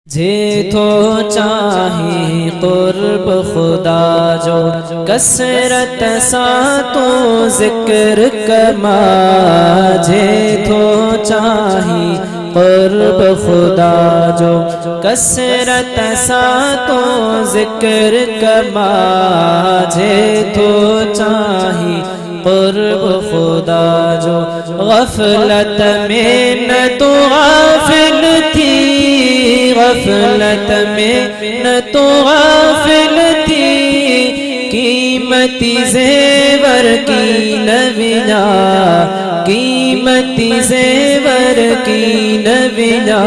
जे तो चाहे कुर्ब खुदा जो कसरत सा तो जिक्र कमा। जे तो चाहे कुर्ब खुदा जो कसरत सा तो जिक्र कमा। जे तो चाहे कुर्ब खुदा जो गफलत में न तो गाफिल थी, गफलत में न तो गाफिल थी। कीमती ज़ेवर की नबिना, कीमती ज़ेवर की नबिना।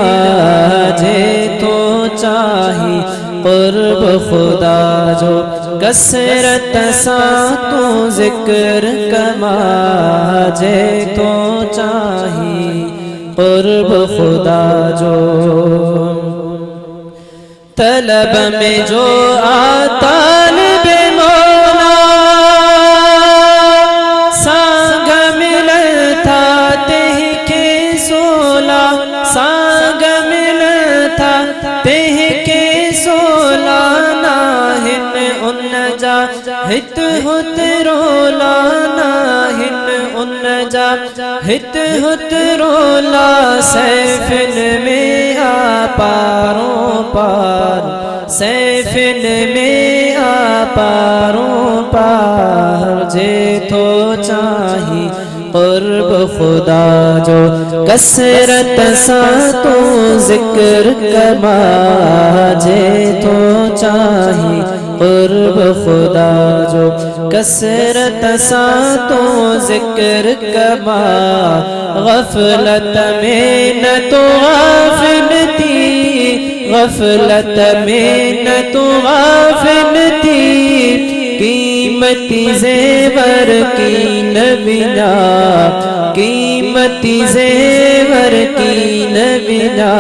जे तो चाहे कुर्ब खुदा जो कसरत सा तो जिक्र कमा। जे तो चाहे कुर्ब खुदा जो तलब में जो आता बे मौला सांग मिलता तेह के सोला। सांग मिलता तेह के सोला। नाहिन उन जा हित हुत रोला, नाहिन उन जा हित हुत रोला। सैफिन में आ पारों पार, सैफिन में आ पारों पार। जे तो चाहे कुर्ब खुदा जो कसरत सा तो जिक्र कमा। जे तो चाहे कुर्ब खुदा जो कसरत सा तो जिक्र कमा। गफलत में न तो गाफिल थी, गफलत में न तो गाफिल थी। कीमती ज़ेवर की नबिना, कीमती ज़ेवर की नबिना।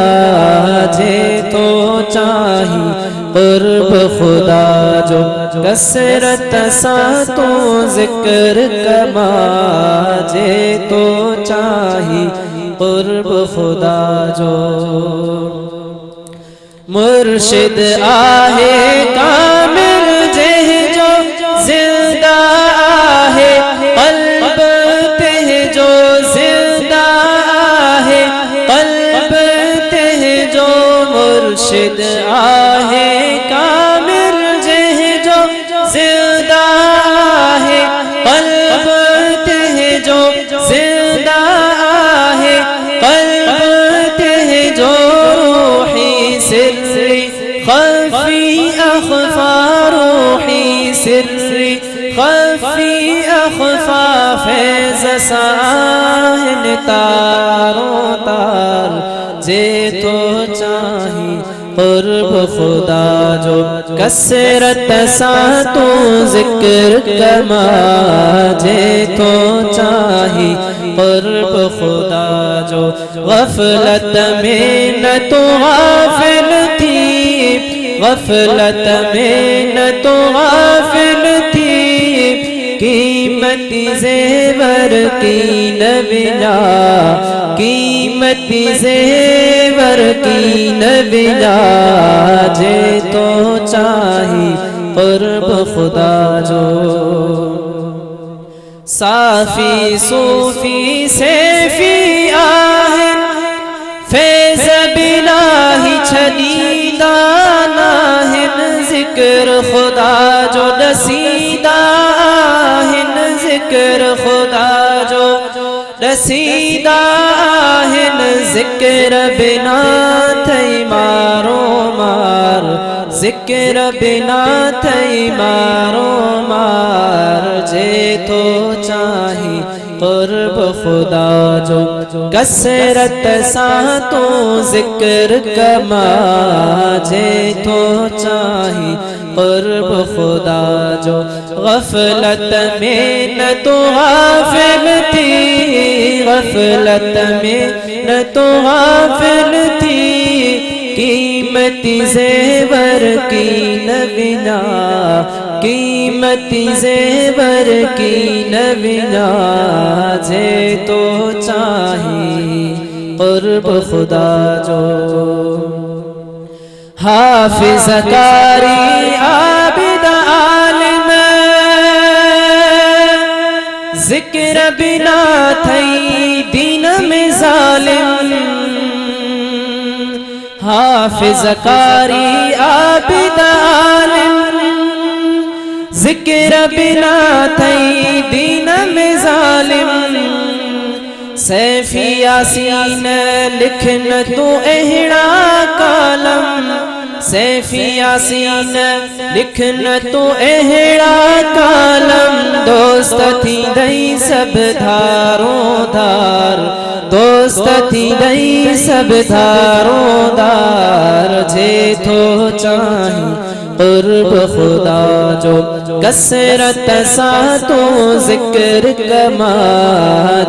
जे तो चाहे कुर्ब खुदा जो कसरत सा तो जिक्र कमा। जे तो चाहे कुर्ब खुदा जो मुर्शिद आहे कामिल जेह जो जिंदा आहे। क़ल्ब तेह जो जिंदा आहे, क़ल्ब तेह जो मुर्शिद आहे कामिल जेह जो जिंदा आहे। क़ल्ब तेह जो जिंदा आहे, क़ल्ब तेह जो रूही सिर्री खफ़ी अख़फ़ा। रूही सिर्री खफ़ी अख़फ़ा। फैज़ साहिन तारों तार। जे तो चाहे कुर्ब खुदा जो कसरत सा तो जिक्र कमा। जे तो चाहे कुर्ब खुदा जो गफलत में न तो गाफिल थी, गफलत में न तो गाफिल थी। कीमती ज़ेवर की नबिना, कीमती ज़ेवर की नबिना। जे तो चाहे कुर्ब खुदा जो साफ़ी सूफ़ी सैफ़ी आहे। फैज़ बिलाही छदीदा नाहिन ज़िक्र खुदा जो रसीदा आहिन। ज़िक्र खुदा जो रसीदा आहिन। ज़िक्र बिना थई मारो मार, ज़िक्र बिना थई मारो मार। जे तो चाहे कुर्ब खुदा जो कसरत सा तो जिक्र कमा। जे तो चाहे कुर्ब खुदा जो गफलत में न तो गाफिल थी, गफलत में न तो गाफिल थी। कीमती ज़ेवर की नबिना, कीमती ज़ेवर की नबिना। जे तो चाहे कुर्ब खुदा जो हाफिज कारी आबिद आलिम जिक्र बिना थई दीन में जालिम हाफिज कारी आबिद आलिम जिक्र बिना थई दीन में जालिम सैफी यासीन लिखन तू अहिड़ा कालम सैफी यासीन लिखन तू अहिड़ा कालम दोस्त थी दई सब धारों धार दोस्त थी दई सब धारों धार जे तो चाही कुर्ब खुदा जो कसरत सा तो जिक्र कमा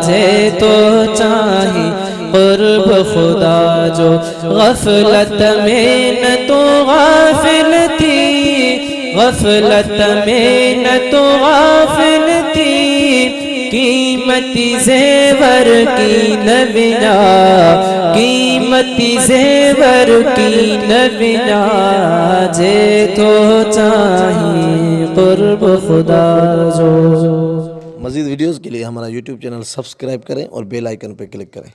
जे तो चाही कुर्ब खुदा जो गफलत में न तो गाफिल थी गफलत में न तो गाफिल थी कीमती ज़ेवर की नबिया कीमती ज़ेवर की नबिया जे तो चाहिए कुर्ब खुदा जो। मज़ीद वीडियोज़ के लिए हमारा YouTube चैनल सब्सक्राइब करें और बेल आइकन पर क्लिक करें।